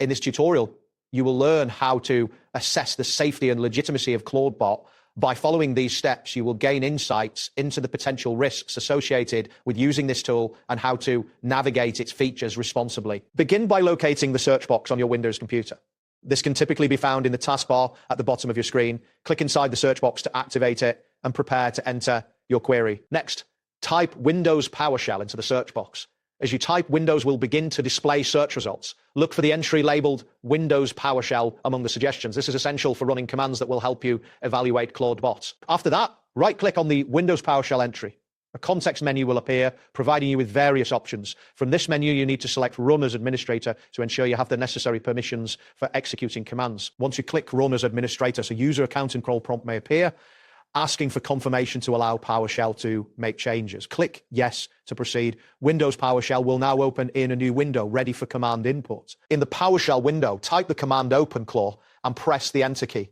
In this tutorial, you will learn how to assess the safety and legitimacy of Clawdbot. By following these steps, you will gain insights into the potential risks associated with using this tool and how to navigate its features responsibly. Begin by locating the search box on your Windows computer. This can typically be found in the taskbar at the bottom of your screen. Click inside the search box to activate it and prepare to enter your query. Next, type Windows PowerShell into the search box. As you type, Windows will begin to display search results. Look for the entry labeled Windows PowerShell among the suggestions. This is essential for running commands that will help you evaluate Clawdbot. After that, right-click on the Windows PowerShell entry. A context menu will appear, providing you with various options. From this menu, you need to select Run as Administrator to ensure you have the necessary permissions for executing commands. Once you click Run as Administrator, a user account and control prompt may appear, asking for confirmation to allow PowerShell to make changes. Click Yes to proceed. Windows PowerShell will now open in a new window ready for command input. In the PowerShell window, type the command OpenClaw and press the Enter key.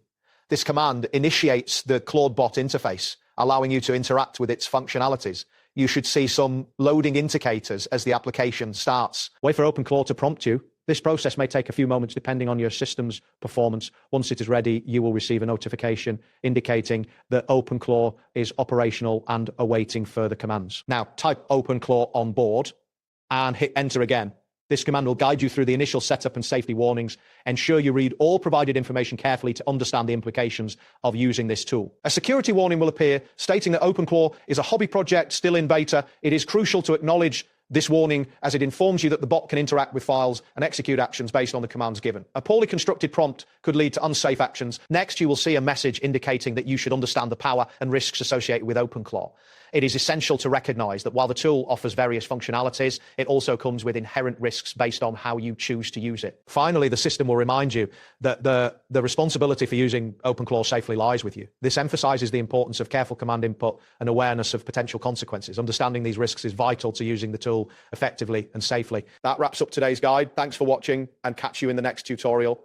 This command initiates the Clawdbot interface, allowing you to interact with its functionalities. You should see some loading indicators as the application starts. Wait for OpenClaw to prompt you. This process may take a few moments depending on your system's performance. Once it is ready, you will receive a notification indicating that OpenClaw is operational and awaiting further commands. Now, type OpenClaw on board and hit Enter again. This command will guide you through the initial setup and safety warnings. Ensure you read all provided information carefully to understand the implications of using this tool. A security warning will appear stating that OpenClaw is a hobby project still in beta. It is crucial to acknowledge this warning as it informs you that the bot can interact with files and execute actions based on the commands given. A poorly constructed prompt could lead to unsafe actions. Next, you will see a message indicating that you should understand the power and risks associated with OpenClaw. It is essential to recognize that while the tool offers various functionalities, it also comes with inherent risks based on how you choose to use it. Finally, the system will remind you that the responsibility for using OpenClaw safely lies with you. This emphasizes the importance of careful command input and awareness of potential consequences. Understanding these risks is vital to using the tool effectively and safely. That wraps up today's guide. Thanks for watching and catch you in the next tutorial.